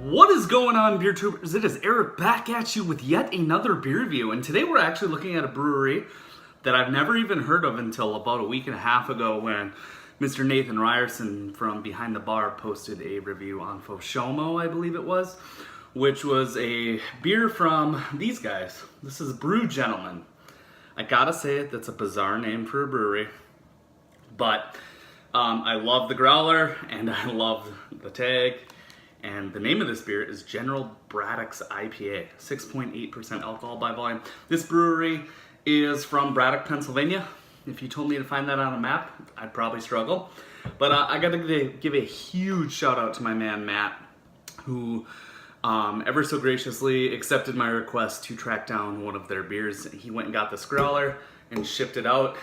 What is going on, beer tubers? It is Eric back at you with yet another beer review, and today we're actually looking at a brewery that I've never even heard of until about a week and a half ago when Mr. Nathan Ryerson from Behind the Bar posted a review on Foshomo, I believe it was, which was a beer from these guys. This is Brew Gentleman. I gotta say it, that's a bizarre name for a brewery, but I love the growler and I love the tag. And the name of this beer is General Braddock's IPA, 6.8% alcohol by volume. This brewery is from Braddock, Pennsylvania. If you told me to find that on a map, I'd probably struggle. But I got to give a huge shout out to my man Matt, who ever so graciously accepted my request to track down one of their beers. He went and got this growler and shipped it out.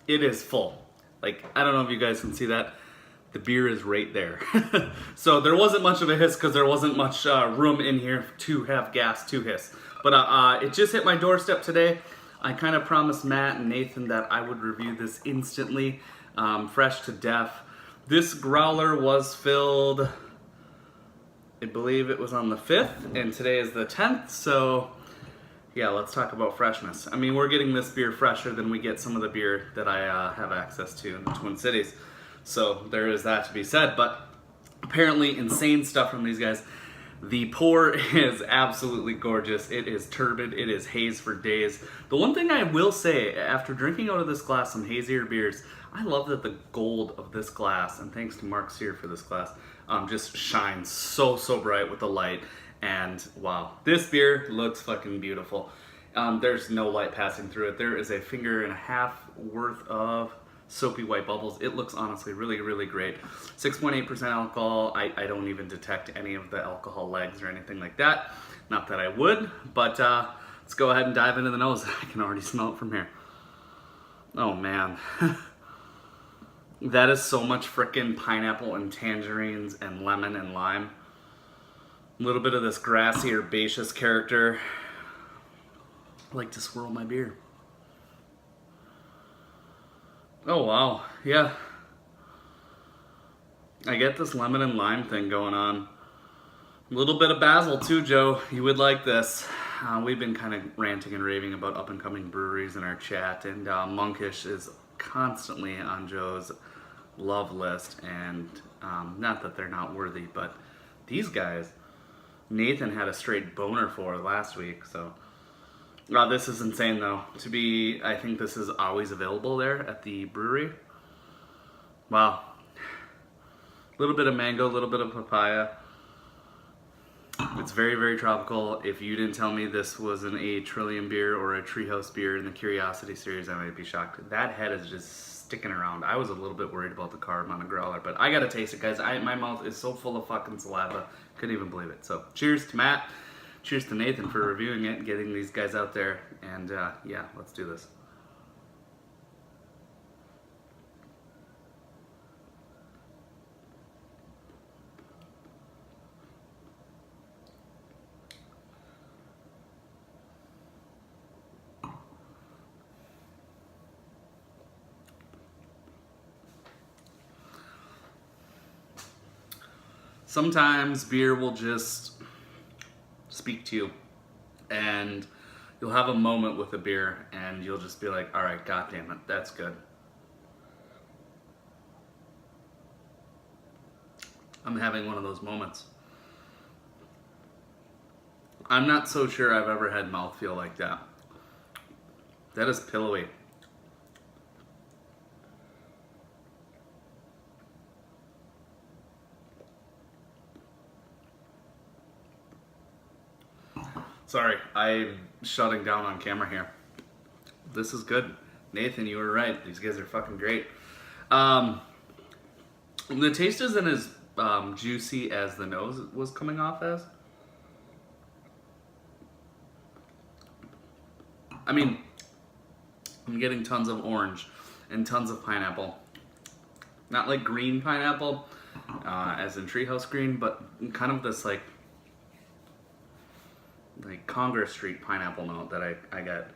It is full. Like, I don't know if you guys can see that. The beer is right there. So there wasn't much of a hiss because there wasn't much room in here to have gas to hiss. But it just hit my doorstep today. I kind of promised Matt and Nathan that I would review this instantly, fresh to death. This growler was filled, I believe it was on the 5th, and today is the 10th, so yeah, let's talk about freshness. I mean, we're getting this beer fresher than we get some of the beer that I have access to in the Twin Cities. So there is that to be said, but apparently insane stuff from these guys. The pour is absolutely gorgeous. It is turbid, it is haze for days. The one thing I will say, after drinking out of this glass some hazier beers, I love that the gold of this glass, and thanks to Mark Sear for this glass, just shines so bright with the light. And wow, this beer looks fucking beautiful. There's no light passing through it. There is a finger and a half worth of soapy white bubbles. It looks honestly really great. 6.8% alcohol. I don't even detect any of the alcohol legs or anything like that. Not that I would, but let's go ahead and dive into the nose. I can already smell it from here. Oh man. That is so much frickin' pineapple and tangerines and lemon and lime. A little bit of this grassy herbaceous character. I like to swirl my beer. Oh wow, yeah. I get this lemon and lime thing going on. A little bit of basil too, Joe. You would like this. We've been kind of ranting and raving about up and coming breweries in our chat, and Monkish is constantly on Joe's love list, and not that they're not worthy, but these guys, Nathan had a straight boner for last week, so. This is insane though. I think this is always available there at the brewery. Wow. A little bit of mango, a little bit of papaya. It's very tropical. If you didn't tell me this was a Trillium beer or a Treehouse beer in the Curiosity series, I might be shocked. That head is just sticking around. I was a little bit worried about the carb on a growler, but I gotta taste it, guys. My mouth is so full of fucking saliva. Couldn't even believe it. So cheers to Matt. Cheers to Nathan for reviewing it and getting these guys out there. And yeah, let's do this. Sometimes beer will just speak to you, and you'll have a moment with a beer and you'll just be like, all right, god damn it, that's good. I'm having one of those moments. I'm not so sure I've ever had mouthfeel like that. That is pillowy. Sorry, I'm shutting down on camera here. This is good. Nathan, you were right. These guys are fucking great. The taste isn't as juicy as the nose was coming off as. I mean, I'm getting tons of orange and tons of pineapple. Not like green pineapple, as in Treehouse green, but kind of this like Congress Street pineapple note that I get.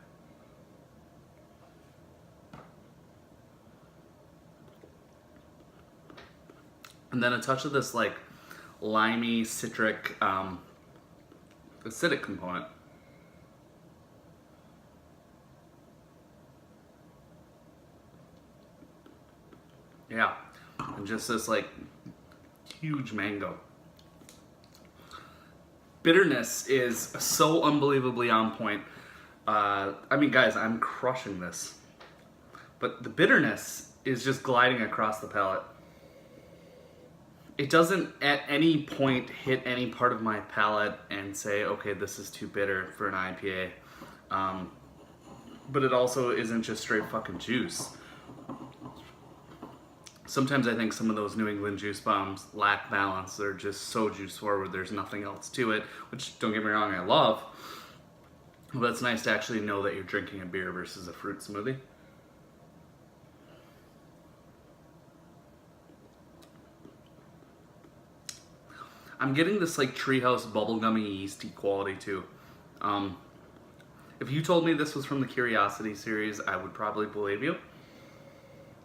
And then a touch of this like limey, citric, acidic component. Yeah, and just this like huge mango. Bitterness is so unbelievably on point. I mean, guys, I'm crushing this. But the bitterness is just gliding across the palate. It doesn't at any point hit any part of my palate and say, okay, this is too bitter for an IPA. But it also isn't just straight fucking juice. Sometimes I think some of those New England juice bombs lack balance. They're just so juice forward, there's nothing else to it, which, don't get me wrong, I love. But it's nice to actually know that you're drinking a beer versus a fruit smoothie. I'm getting this like treehouse bubblegummy yeasty quality too. If you told me this was from the Curiosity series, I would probably believe you.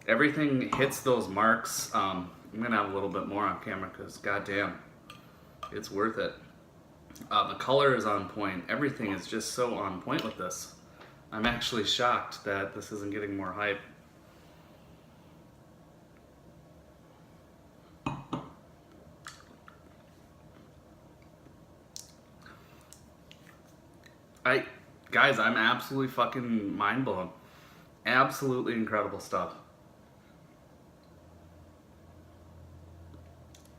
Everything hits those marks. I'm gonna have a little bit more on camera because goddamn, it's worth it. The color is on point. Everything is just so on point with this. I'm actually shocked that this isn't getting more hype. Guys, I'm absolutely fucking mind blown. Absolutely incredible stuff.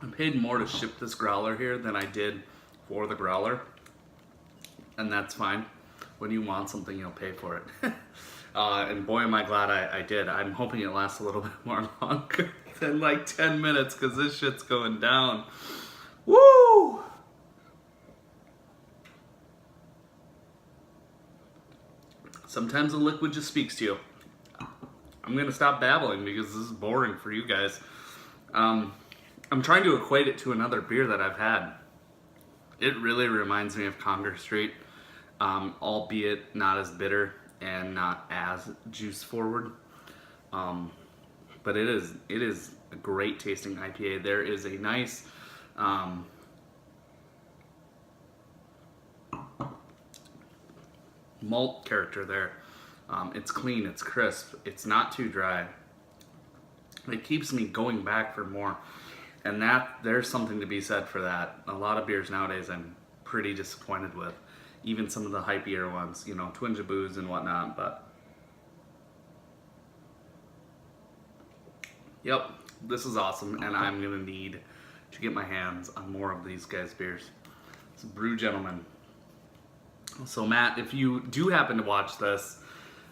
I paid more to ship this growler here than I did for the growler, and that's fine. When you want something, you'll pay for it. And boy, am I glad I did. I'm hoping it lasts a little bit more longer than like 10 minutes because this shit's going down. Woo! Sometimes the liquid just speaks to you. I'm gonna stop babbling because this is boring for you guys. I'm trying to equate it to another beer that I've had. It really reminds me of Conger Street, albeit not as bitter and not as juice forward. But it is a great tasting IPA. There is a nice malt character there. It's clean, it's crisp, it's not too dry. It keeps me going back for more. And there's something to be said for that. A lot of beers nowadays I'm pretty disappointed with. Even some of the hypier ones, you know, Twin Jaboos and whatnot, but yep, this is awesome, and I'm gonna need to get my hands on more of these guys' beers. It's Brew Gentleman. So Matt, if you do happen to watch this,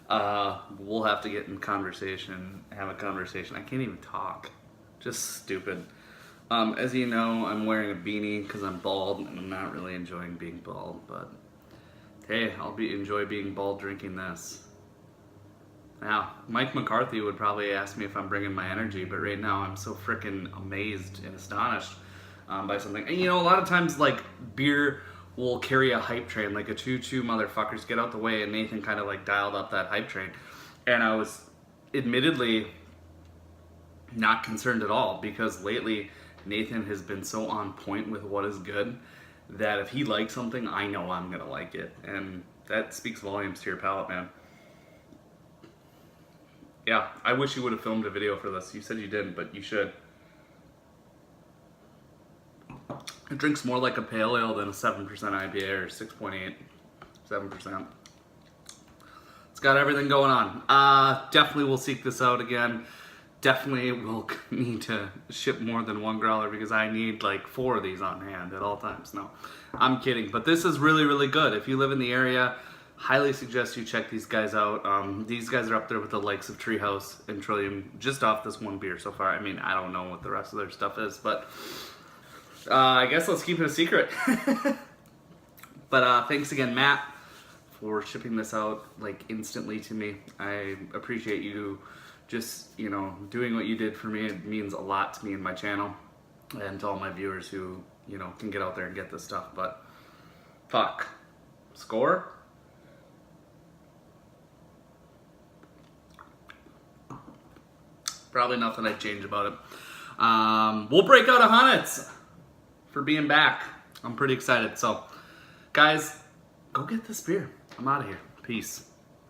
we'll have to get in conversation, have a conversation. I can't even talk. Just stupid. As you know, I'm wearing a beanie because I'm bald, and I'm not really enjoying being bald, but hey, I'll enjoy being bald drinking this. Now, Mike McCarthy would probably ask me if I'm bringing my energy, but right now I'm so freaking amazed and astonished by something. And you know, a lot of times, like, beer will carry a hype train, like a choo-choo motherfuckers get out the way, and Nathan kind of like dialed up that hype train. And I was admittedly not concerned at all, because lately Nathan has been so on point with what is good that if he likes something, I know I'm gonna like it, and that speaks volumes to your palate, man. Yeah, I wish you would have filmed a video for this. You said you didn't, but you should. It drinks more like a pale ale than a 7% IPA or 6.8, 7%. It's got everything going on. Definitely will seek this out again. Definitely will need to ship more than one growler because I need like 4 of these on hand at all times. No, I'm kidding. But this is really, really good. If you live in the area, highly suggest you check these guys out. These guys are up there with the likes of Treehouse and Trillium just off this one beer so far. I mean, I don't know what the rest of their stuff is, but I guess let's keep it a secret. But thanks again, Matt, for shipping this out like instantly to me. I appreciate you just, you know, doing what you did for me. It means a lot to me and my channel and to all my viewers who, you know, can get out there and get this stuff. But fuck, score? Probably nothing I'd change about it. We'll break out a Hunnits for being back. I'm pretty excited. So, guys, go get this beer. I'm out of here. Peace.